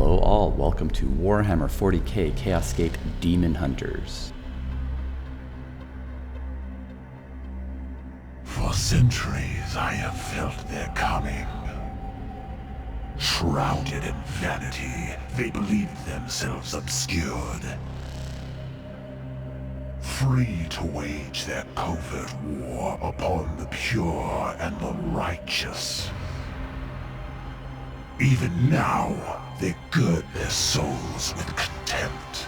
Hello all, welcome to Warhammer 40k Chaos Gate Daemonhunters. For centuries I have felt their coming. Shrouded in vanity, they believed themselves obscured. Free to wage their covert war upon the pure and the righteous. Even now, they gird their souls with contempt,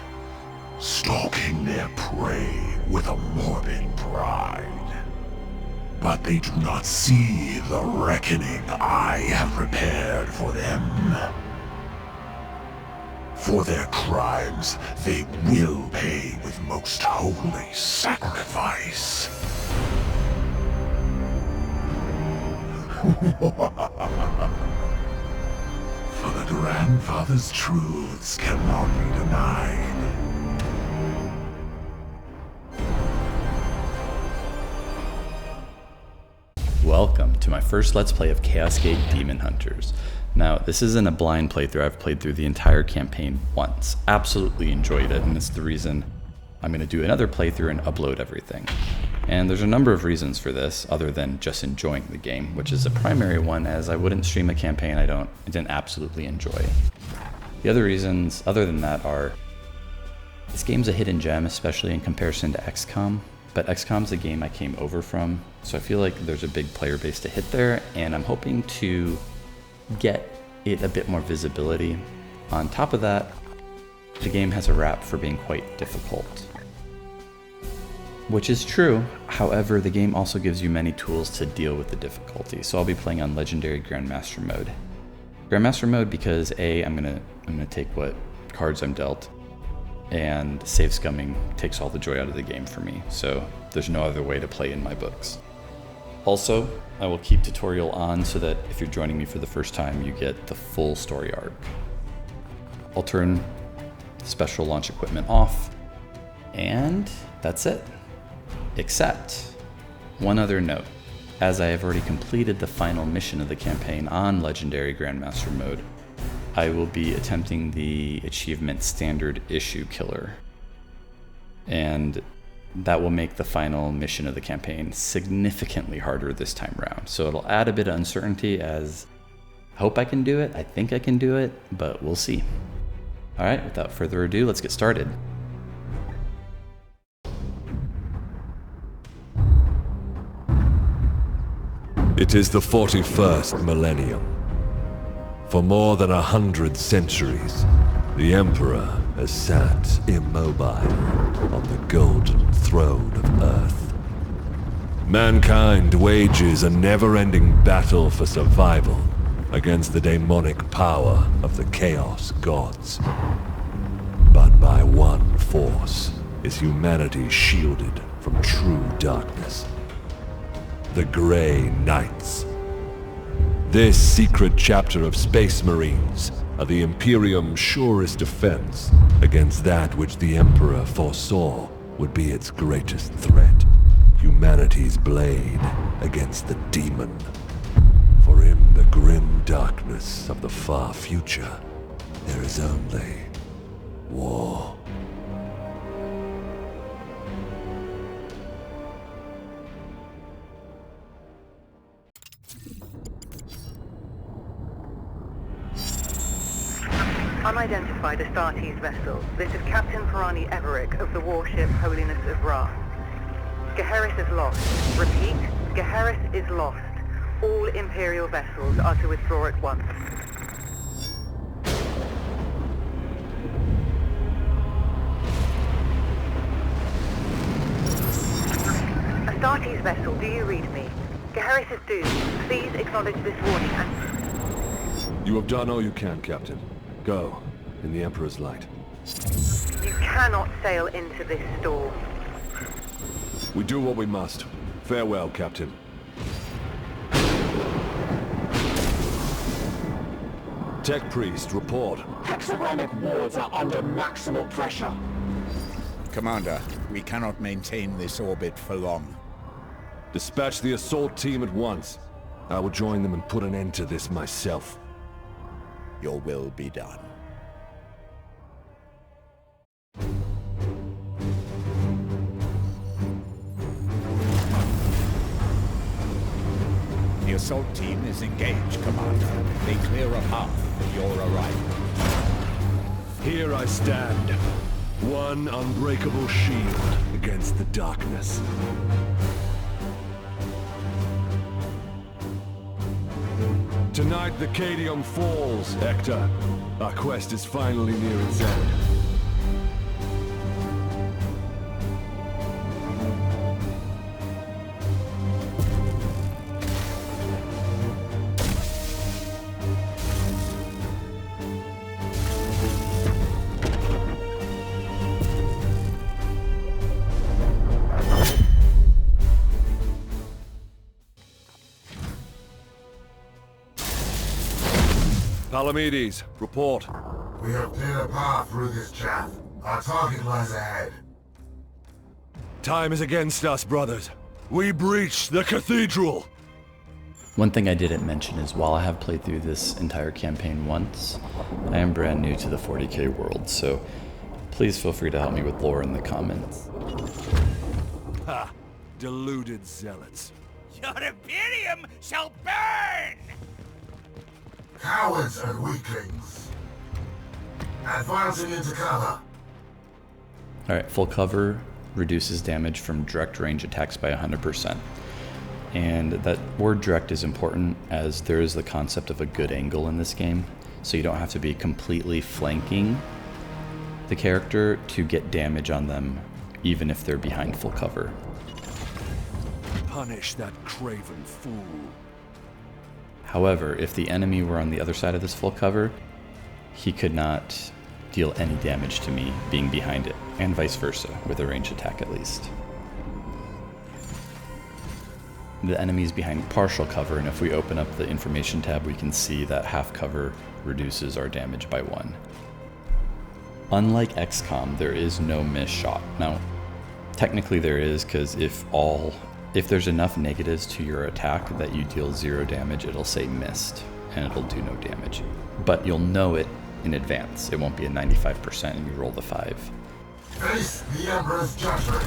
stalking their prey with a morbid pride. But they do not see the reckoning I have prepared for them. For their crimes, they will pay with most holy sacrifice. For the grandfather's truths cannot be denied. Welcome to my first Let's Play of Chaos Gate Daemonhunters. Now, this isn't a blind playthrough. I've played through the entire campaign once. Absolutely enjoyed it, and it's the reason I'm going to do another playthrough and upload everything. And there's a number of reasons for this, other than just enjoying the game, which is a primary one, as I wouldn't stream a campaign I didn't absolutely enjoy. The other reasons, other than that, are this game's a hidden gem, especially in comparison to XCOM, but XCOM's a game I came over from, so I feel like there's a big player base to hit there, and I'm hoping to get it a bit more visibility. On top of that, the game has a rap for being quite difficult. Which is true, however, the game also gives you many tools to deal with the difficulty, so I'll be playing on Legendary Grandmaster mode. Grandmaster mode because A, I'm gonna take what cards I'm dealt, and save scumming takes all the joy out of the game for me, so there's no other way to play in my books. Also, I will keep tutorial on so that if you're joining me for the first time, you get the full story arc. I'll turn special launch equipment off, and that's it. Except, one other note. As I have already completed the final mission of the campaign on Legendary Grandmaster mode, I will be attempting the achievement Standard Issue Killer. And that will make the final mission of the campaign significantly harder this time around. So it'll add a bit of uncertainty, as I hope I can do it, I think I can do it, but we'll see. Alright, without further ado, let's get started. It is the 41st millennium. For more than 100 centuries, the Emperor has sat immobile on the golden throne of Earth. Mankind wages a never-ending battle for survival against the demonic power of the Chaos Gods. But by one force is humanity shielded from true darkness: the Grey Knights. This secret chapter of Space Marines are the Imperium's surest defense against that which the Emperor foresaw would be its greatest threat: humanity's blade against the demon. For in the grim darkness of the far future, there is only war. Unidentified Astartes vessel. This is Captain Pirani Everick of the warship Holiness of Ra. Geheris is lost. Repeat, Geheris is lost. All Imperial vessels are to withdraw at once. Astartes vessel, do you read me? Geheris is doomed. Please acknowledge this warning and... You have done all you can, Captain. Go, in the Emperor's light. You cannot sail into this storm. We do what we must. Farewell, Captain. Tech Priest, report. Hexagramic wards are under maximal pressure. Commander, we cannot maintain this orbit for long. Dispatch the assault team at once. I will join them and put an end to this myself. Your will be done. assault team is engaged, Commander. They clear a path for your arrival. Here I stand, one unbreakable shield against the darkness. Tonight the Cadium falls, Hector. Our quest is finally near its end. Palamedes, report. We have cleared a path through this chaff. Our target lies ahead. Time is against us, brothers. We breach the cathedral! One thing I didn't mention is while I have played through this entire campaign once, I am brand new to the 40k world, so please feel free to help me with lore in the comments. Ha! Deluded zealots. Your Imperium shall burn! Cowards and weaklings. Advancing into cover. Alright, full cover reduces damage from direct range attacks by 100%. And that word direct is important as there is the concept of a good angle in this game, so you don't have to be completely flanking the character to get damage on them, even if they're behind full cover. Punish that craven fool. However, if the enemy were on the other side of this full cover, he could not deal any damage to me being behind it, and vice versa, with a ranged attack at least. The enemy is behind partial cover, and if we open up the information tab, we can see that half cover reduces our damage by 1. Unlike XCOM, there is no miss shot. Now, technically there is, because if there's enough negatives to your attack that you deal 0 damage, it'll say missed, and it'll do no damage. But you'll know it in advance. It won't be a 95% and you roll the 5. Face the Emperor's judgment.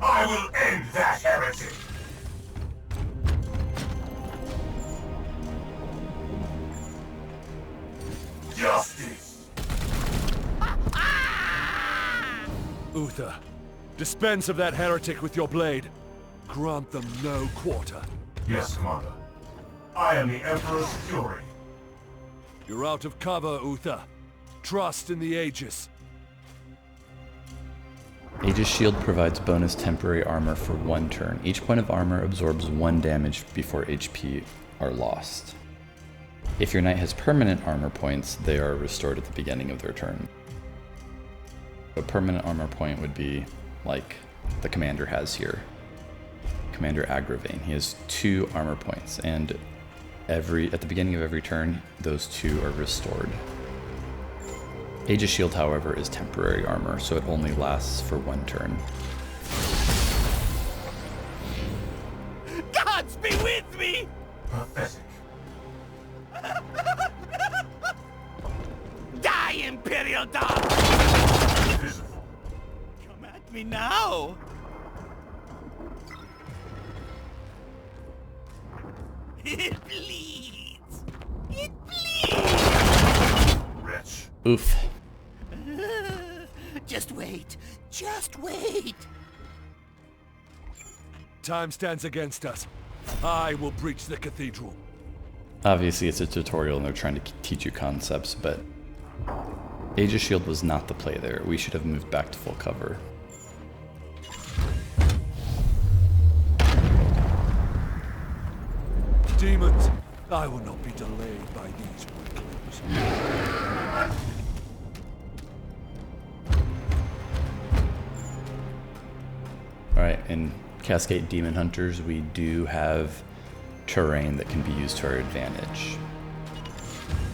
I will end that heresy. Justice. Uther, dispense of that heretic with your blade. Grant them no quarter. Yes, Commander. I am the Emperor's Fury. You're out of cover, Uther. Trust in the Aegis. Aegis Shield provides bonus temporary armor for 1 turn. Each point of armor absorbs 1 damage before HP are lost. If your knight has permanent armor points, they are restored at the beginning of their turn. A permanent armor point would be like the commander has here. Commander Agravain. He has 2 armor points, and at the beginning of every turn, those 2 are restored. Aegis Shield, however, is temporary armor, so it only lasts for 1 turn. Gods be with me! Pathetic. Die, Imperial dog! Pitiful. Come at me now! It bleeds! It bleeds! Wretch. Oof. Just wait! Just wait! Time stands against us. I will breach the cathedral. Obviously it's a tutorial and they're trying to teach you concepts, but Aegis Shield was not the play there. We should have moved back to full cover. Demons, I will not be delayed by these weaklings. Alright, in Gate Daemonhunters, we do have terrain that can be used to our advantage.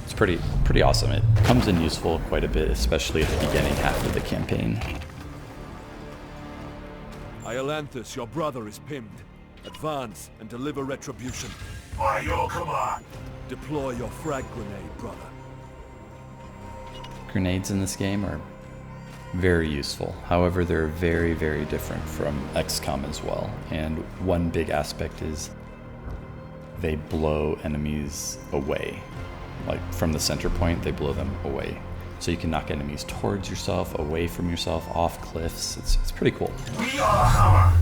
It's pretty awesome. It comes in useful quite a bit, especially at the beginning half of the campaign. Iolanthus, your brother, is pinned. Advance and deliver retribution. By your command. Deploy your frag grenade, brother. grenades in this game are very useful. However, they're very, very different from XCOM as well. And one big aspect is they blow enemies away. Like from the center point, they blow them away. So you can knock enemies towards yourself, away from yourself, off cliffs. It's pretty cool. We are hammer.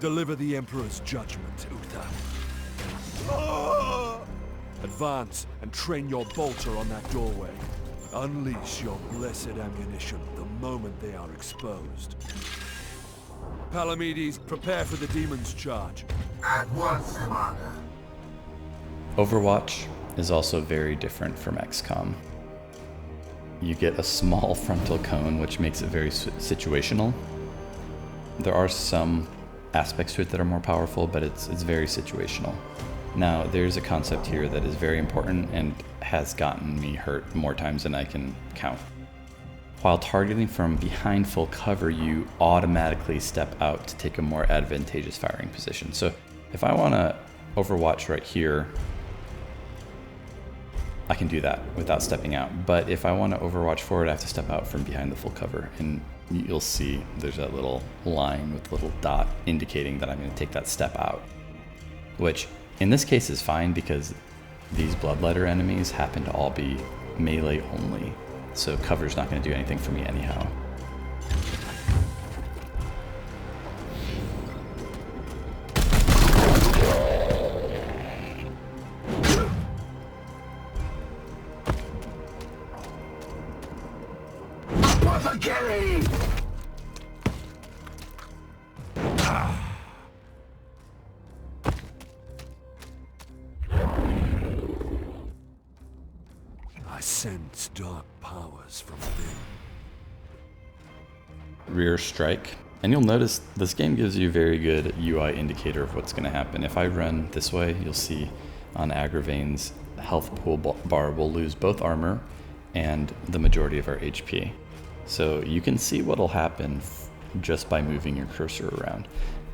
Deliver the Emperor's judgment, Uther. Advance and train your bolter on that doorway. Unleash your blessed ammunition the moment they are exposed. Palamedes, prepare for the demon's charge. At once, Commander. Overwatch is also very different from XCOM. You get a small frontal cone, which makes it very situational. There are some aspects to it that are more powerful, but it's very situational. Now, there's a concept here that is very important and has gotten me hurt more times than I can count. While targeting from behind full cover, you automatically step out to take a more advantageous firing position. So if I want to overwatch right here, I can do that without stepping out. But if I want to overwatch forward, I have to step out from behind the full cover. And you'll see there's that little line with a little dot indicating that I'm going to take that step out. Which in this case is fine because these bloodletter enemies happen to all be melee only. So cover's not going to do anything for me anyhow. I sense dark powers from within. Rear strike. And you'll notice this game gives you a very good UI indicator of what's going to happen. If I run this way, you'll see on Agravain's health pool bar, we'll lose both armor and the majority of our HP. So you can see what'll happen just by moving your cursor around.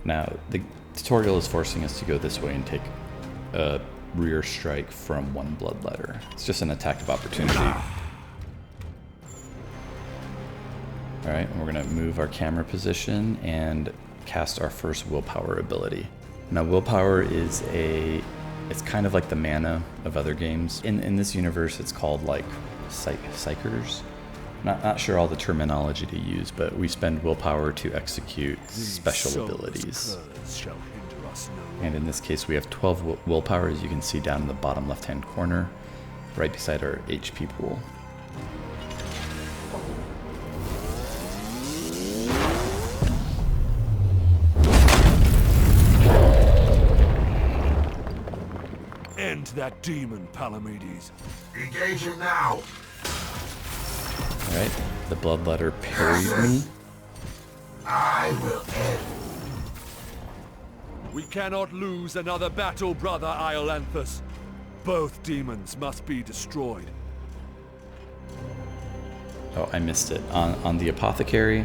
Now, the tutorial is forcing us to go this way and take a rear strike from one bloodletter. It's just an attack of opportunity. Alright, we're going to move our camera position and cast our first willpower ability. Now willpower is it's kind of like the mana of other games. In this universe it's called like psychers. Not sure all the terminology to use, but we spend willpower to execute special abilities. And in this case we have 12 willpower, as you can see down in the bottom left hand corner, right beside our HP pool. End that demon, Palamedes. Engage him now. Alright, the bloodletter parried me. I will end. We cannot lose another battle, brother Iolanthus. Both demons must be destroyed. Oh, I missed it. On the apothecary,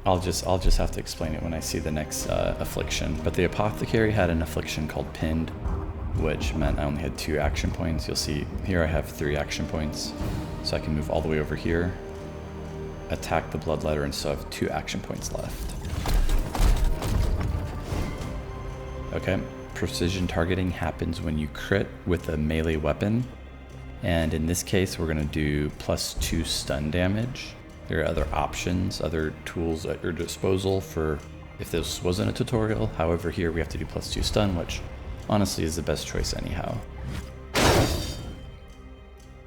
I'll just have to explain it when I see the next affliction. But the apothecary had an affliction called pinned, which meant I only had 2 action points. You'll see here I have 3 action points, so I can move all the way over here, attack the bloodletter, and still have 2 action points left. Okay, precision targeting happens when you crit with a melee weapon, and in this case we're going to do +2 stun damage. There are other options, other tools at your disposal for if this wasn't a tutorial. However, here we have to do +2 stun, which honestly is the best choice anyhow.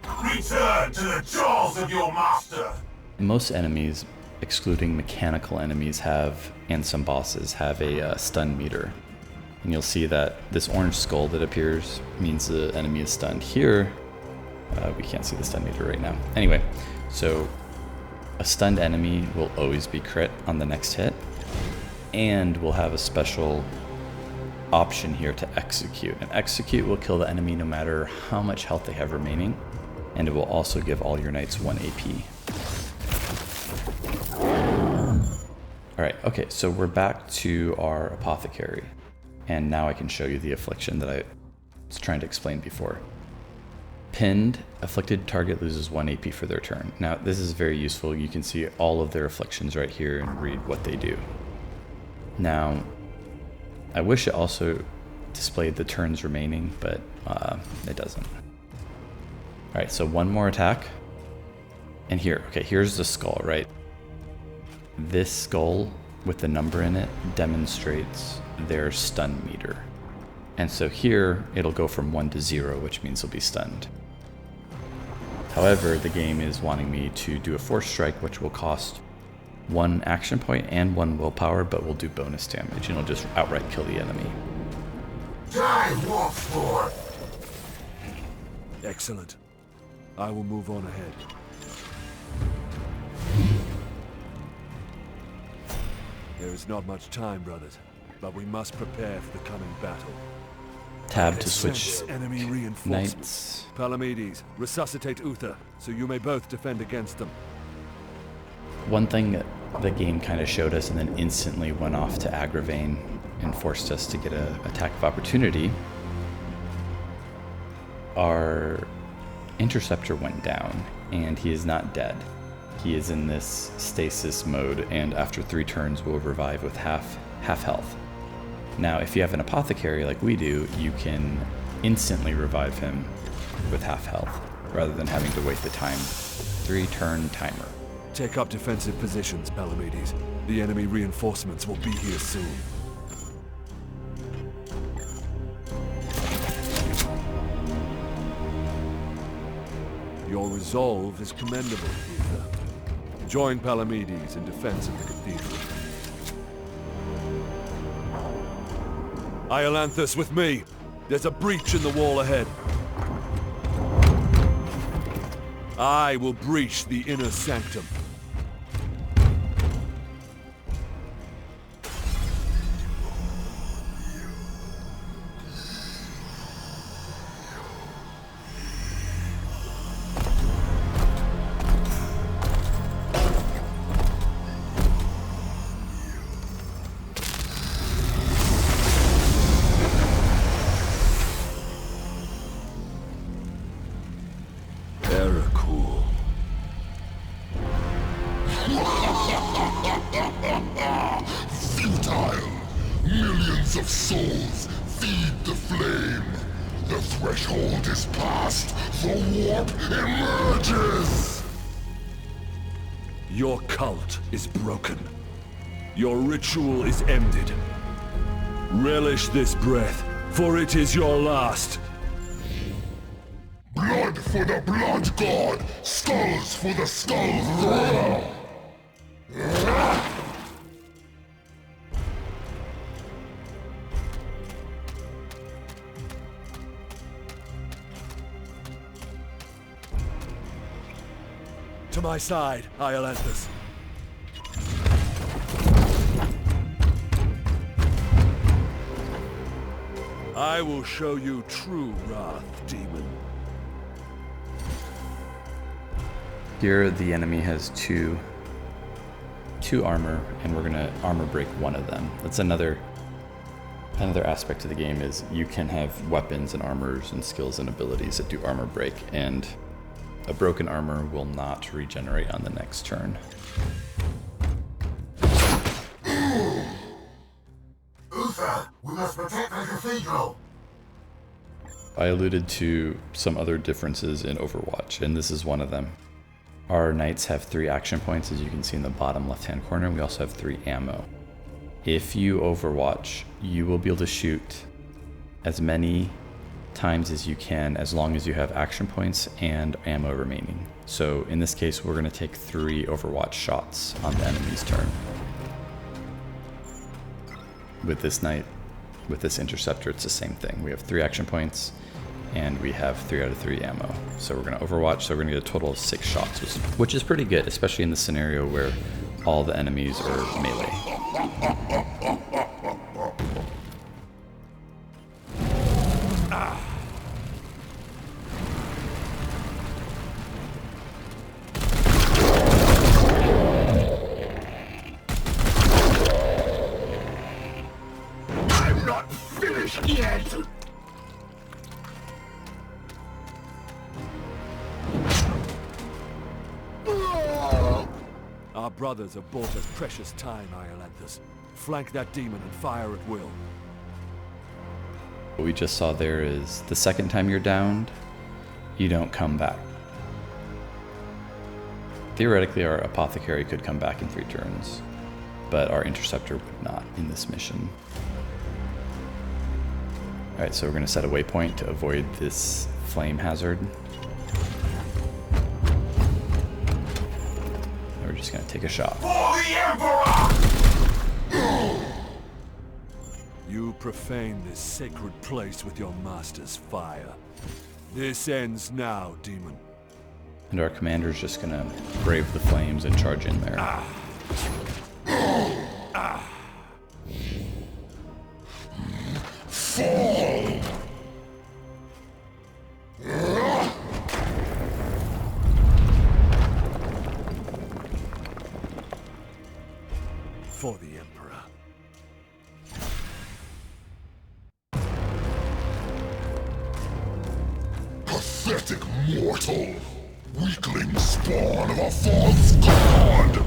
Return to the jaws of your master. Most enemies, excluding mechanical enemies, and some bosses have a stun meter. And you'll see that this orange skull that appears means the enemy is stunned. Here, we can't see the stun meter right now. Anyway, so a stunned enemy will always be crit on the next hit, and we'll have a special option here to execute. And execute will kill the enemy no matter how much health they have remaining, and it will also give all your knights 1 AP. All right, okay, so we're back to our apothecary. And now I can show you the affliction that I was trying to explain before. Pinned, afflicted target loses 1 AP for their turn. Now, this is very useful. You can see all of their afflictions right here and read what they do. Now, I wish it also displayed the turns remaining, but it doesn't. All right, so one more attack. And here, okay, here's the skull, right? This skull with the number in it demonstrates their stun meter. And so here, it'll go from 1 to 0, which means they'll be stunned. However, the game is wanting me to do a force strike, which will cost 1 action point and 1 willpower, but will do bonus damage, and it'll just outright kill the enemy. Die, Wolfsport! Excellent. I will move on ahead. There is not much time, brothers, but we must prepare for the coming battle. Tab to switch Sense enemy reinforcements. knights. Palamedes, resuscitate Uther, so you may both defend against them. One thing that the game kind of showed us and then instantly went off to Agravain and forced us to get an attack of opportunity. Our interceptor went down and he is not dead. He is in this stasis mode, and after 3 turns will revive with half health. Now, if you have an apothecary like we do, you can instantly revive him with half health, rather than having to wait the time. 3-turn timer. Take up defensive positions, Palamedes. The enemy reinforcements will be here soon. Your resolve is commendable, Uther. Join Palamedes in defense of the cathedral. Iolanthus, with me! There's a breach in the wall ahead. I will breach the inner sanctum. Futile! Millions of souls feed the flame! The threshold is passed! The warp emerges! Your cult is broken. Your ritual is ended. Relish this breath, for it is your last. Blood for the blood god! Skulls for the skull thrower! To my side, Iolanthus. I will show you true wrath, demon. Here the enemy has two armor, and we're gonna armor break one of them. That's another aspect of the game, is you can have weapons and armors and skills and abilities that do armor break, and a broken armor will not regenerate on the next turn. Uther, we must protect the cathedral! I alluded to some other differences in Overwatch, and this is one of them. Our knights have 3 action points, as you can see in the bottom left-hand corner. We also have 3 ammo. If you Overwatch, you will be able to shoot as many times as you can, as long as you have action points and ammo remaining. So in this case, we're going to take 3 Overwatch shots on the enemy's turn. With this knight, with this interceptor, it's the same thing. We have 3 action points, and we have 3 out of 3 ammo. So we're going to Overwatch, so we're going to get a total of 6 shots, which is pretty good, especially in the scenario where all the enemies are melee. Our brothers have bought us precious time, Iolanthus. Flank that demon and fire at will. What we just saw there is the second time you're downed, you don't come back. Theoretically, our apothecary could come back in 3 turns, but our interceptor would not in this mission. Alright, so we're going to set a waypoint to avoid this flame hazard. And we're just going to take a shot. For the Emperor! You profane this sacred place with your master's fire. This ends now, demon. And our commander's just going to brave the flames and charge in there. Fall! For the Emperor. Pathetic mortal! Weakling spawn of a false god!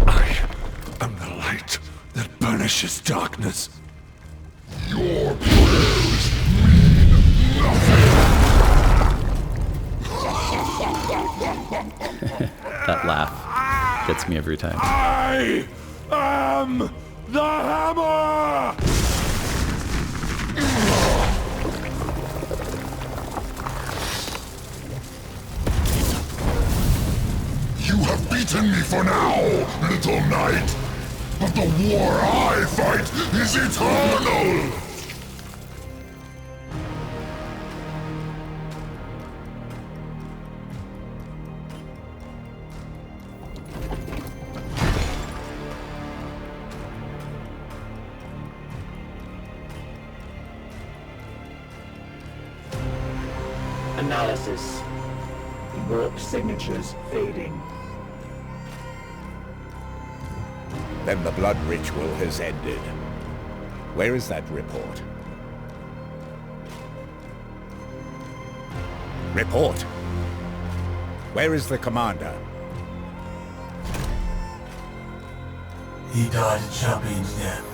I am the light that banishes darkness. Your prayers mean nothing! That laugh gets me every time. I am the hammer! You have beaten me for now, little knight! But the war I fight is eternal! Analysis. Warp signatures fading. Then the blood ritual has ended. Where is that report? Report! Where is the commander? He died a champion's death.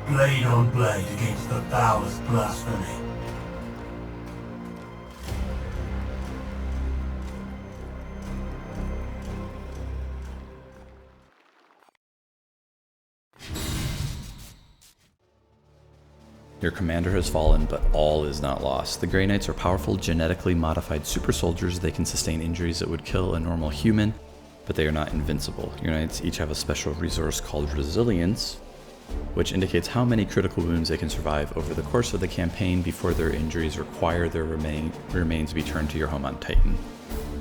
Blade on blade against the foulest blasphemy. Your commander has fallen, but all is not lost. The Grey Knights are powerful, genetically modified super soldiers. They can sustain injuries that would kill a normal human, but they are not invincible. Your knights each have a special resource called Resilience, which indicates how many critical wounds they can survive over the course of the campaign before their injuries require their remains be turned to your home on Titan.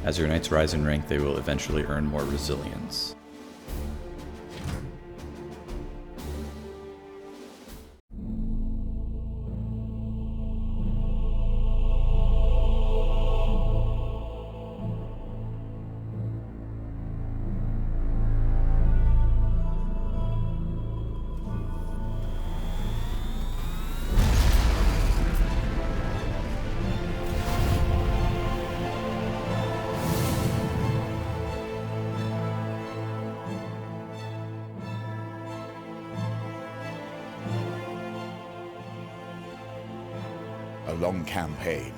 As your knights rise in rank, they will eventually earn more resilience. A long campaign,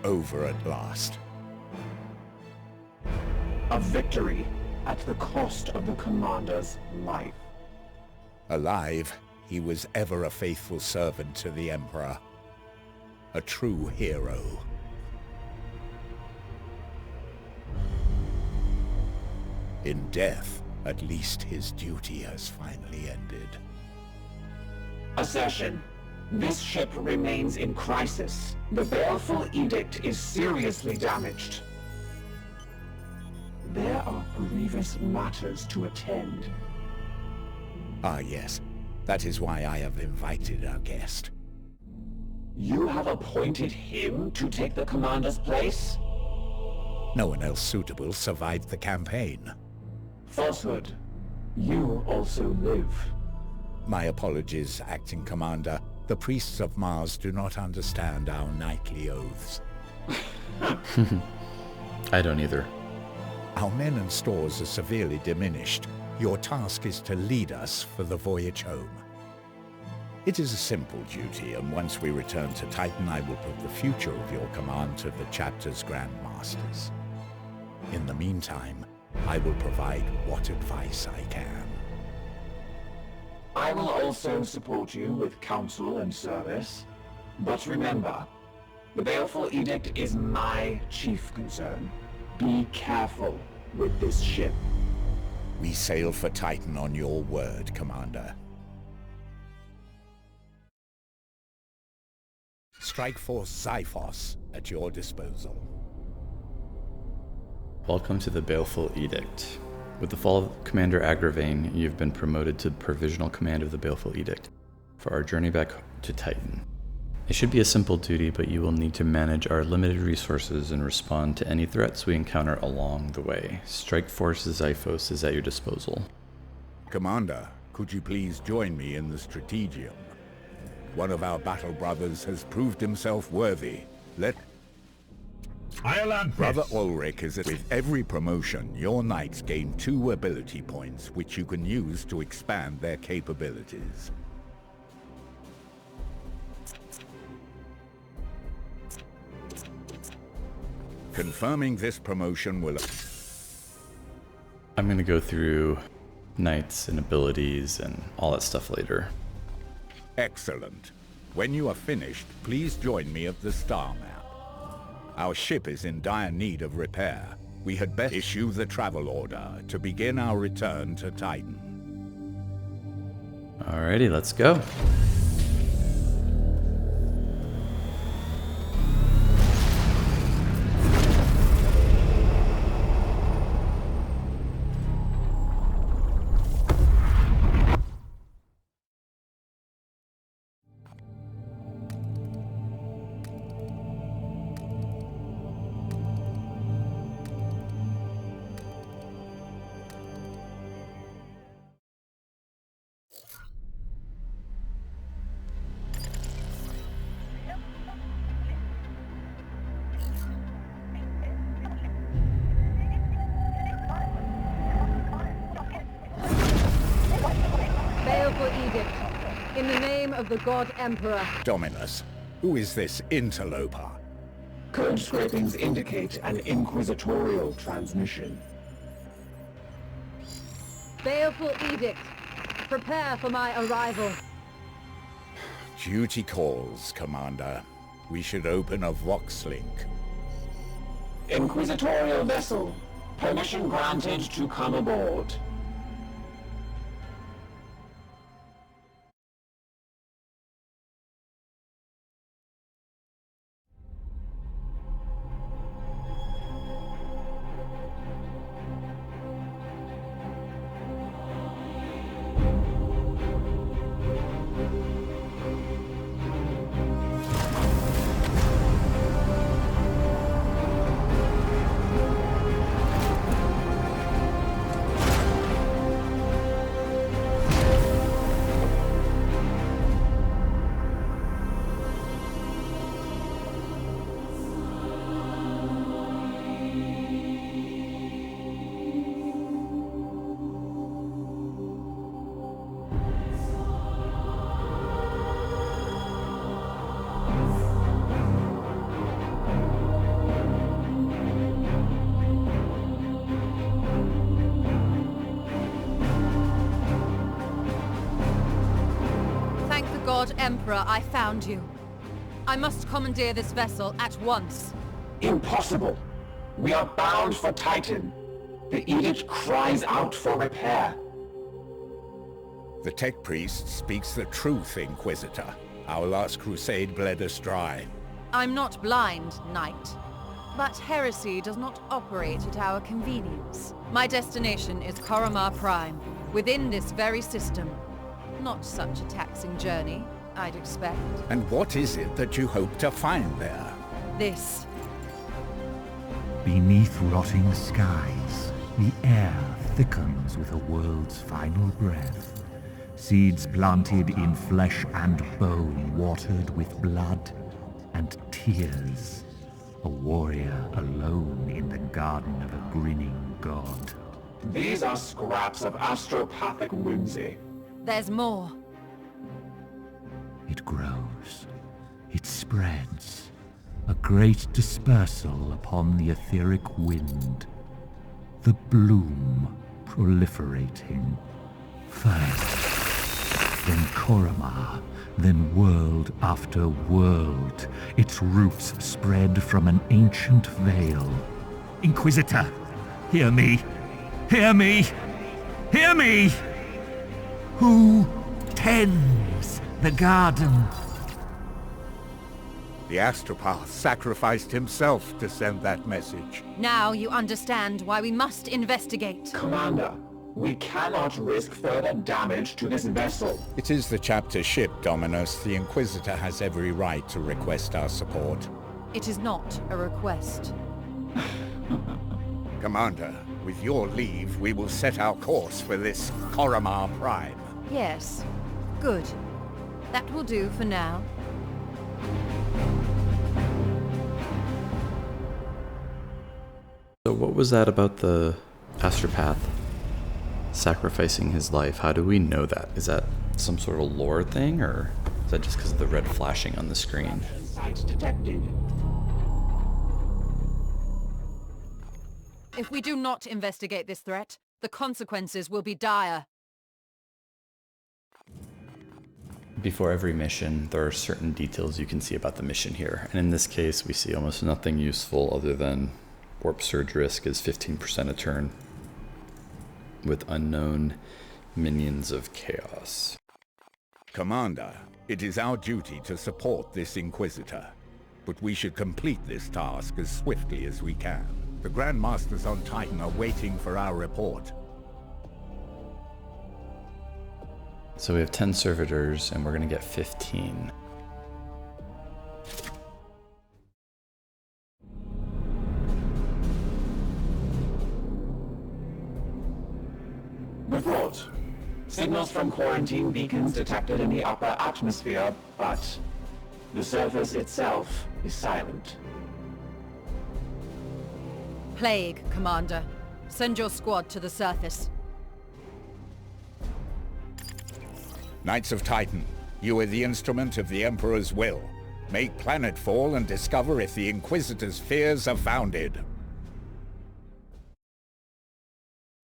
over at last. A victory at the cost of the commander's life. Alive, he was ever a faithful servant to the Emperor. A true hero. In death, at least his duty has finally ended. Assertion. This ship remains in crisis. The Baleful Edict is seriously damaged. There are grievous matters to attend. Ah yes, that is why I have invited our guest. You have appointed him to take the commander's place? No one else suitable survived the campaign. Falsehood. You also live. My apologies, Acting Commander. The priests of Mars do not understand our knightly oaths. I don't either. Our men and stores are severely diminished. Your task is to lead us for the voyage home. It is a simple duty, and once we return to Titan, I will put the future of your command to the chapter's Grand Masters. In the meantime, I will provide what advice I can. I will also support you with counsel and service. But remember, the Baleful Edict is my chief concern. Be careful with this ship. We sail for Titan on your word, Commander. Strike Force Xiphos at your disposal. Welcome to the Baleful Edict. With the fall of Commander Agravain, you've been promoted to provisional command of the Baleful Edict for our journey back to Titan. It should be a simple duty, but you will need to manage our limited resources and respond to any threats we encounter along the way. Strike Force Xiphos is at your disposal. Commander, could you please join me in the Strategium? One of our battle brothers has proved himself worthy. Brother Ulrich is with every promotion, your knights gain 2 ability points, which you can use to expand their capabilities. Confirming this promotion will... I'm going to go through knights and abilities and all that stuff later. Excellent. When you are finished, please join me at the star map. Our ship is in dire need of repair. We had better issue the travel order to begin our return to Titan. Alrighty, let's go. Baleful Edict, in the name of the God Emperor. Dominus, who is this interloper? Code scrapings indicate an inquisitorial transmission. Baleful Edict, prepare for my arrival. Duty calls, Commander. We should open a Vox link. Inquisitorial vessel, permission granted to come aboard. God Emperor, I found you. I must commandeer this vessel at once. Impossible. We are bound for Titan. The Edict cries out for repair. The Tech Priest speaks the truth, Inquisitor. Our last crusade bled us dry. I'm not blind, Knight. But heresy does not operate at our convenience. My destination is Koromar Prime, within this very system. Not such a taxing journey, I'd expect. And what is it that you hope to find there? This. Beneath rotting skies, the air thickens with a world's final breath. Seeds planted in flesh and bone, watered with blood and tears. a warrior alone in the garden of a grinning god. These are scraps of astropathic whimsy. There's more. It grows. It spreads. A great dispersal upon the etheric wind. The bloom proliferating. First, then Koromar, then world after world. Its roots spread from an ancient veil. Inquisitor, hear me! Hear me! Hear me! Who tends the garden? The astropath sacrificed himself to send that message. Now you understand why we must investigate. Commander, we cannot risk further damage to this vessel. It is the chapter ship, Dominus. The Inquisitor has every right to request our support. It is not a request. Commander, with your leave, we will set our course for this Koromar Prime. Yes. Good. That will do for now. So what was that about the astropath sacrificing his life? How do we know that? Is that some sort of lore thing, or is that just because of the red flashing on the screen? Site detected. If we do not investigate this threat, the consequences will be dire. Before every mission, there are certain details you can see about the mission here. And in this case, we see almost nothing useful other than warp surge risk is 15% a turn with unknown minions of chaos. Commander, it is our duty to support this Inquisitor, but we should complete this task as swiftly as we can. The Grand Masters on Titan are waiting for our report. So we have 10 servitors, and we're going to get 15. Report. Signals from quarantine beacons detected in the upper atmosphere, but the surface itself is silent. Plague, Commander. Send your squad to the surface. Knights of Titan, you are the instrument of the Emperor's will. Make planetfall and discover if the Inquisitor's fears are founded.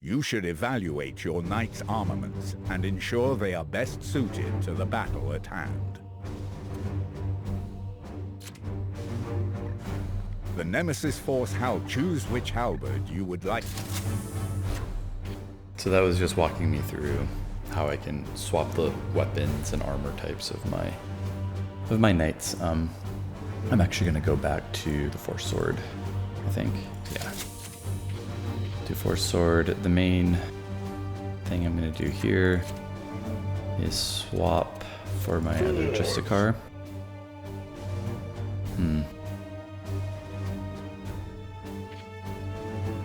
You should evaluate your Knights' armaments and ensure they are best suited to the battle at hand. The Nemesis Force choose which halberd you would like. So that was just walking me through how I can swap the weapons and armor types of my knights. I'm actually going to go back to the Force Sword, I think. Yeah. To Force Sword. The main thing I'm going to do here is swap for my other Justicar.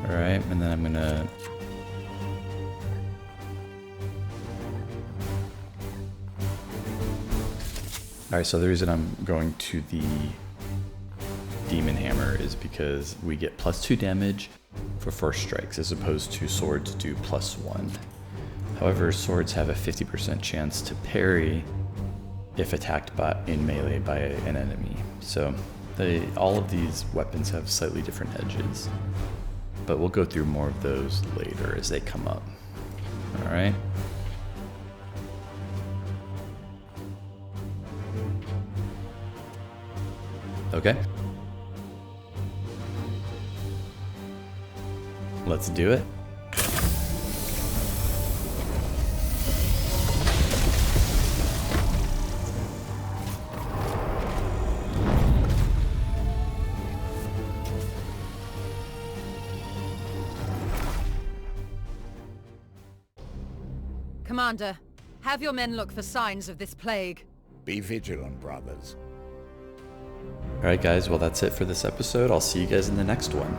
Alright, and then I'm going to... Alright, so the reason I'm going to the Demon Hammer is because we get +2 damage for first strikes, as opposed to swords do +1. However, swords have a 50% chance to parry if attacked in melee by an enemy. So all of these weapons have slightly different edges, but we'll go through more of those later as they come up. Alright. Okay. Let's do it. Commander, have your men look for signs of this plague. Be vigilant, brothers. Alright guys, well that's it for this episode. I'll see you guys in the next one.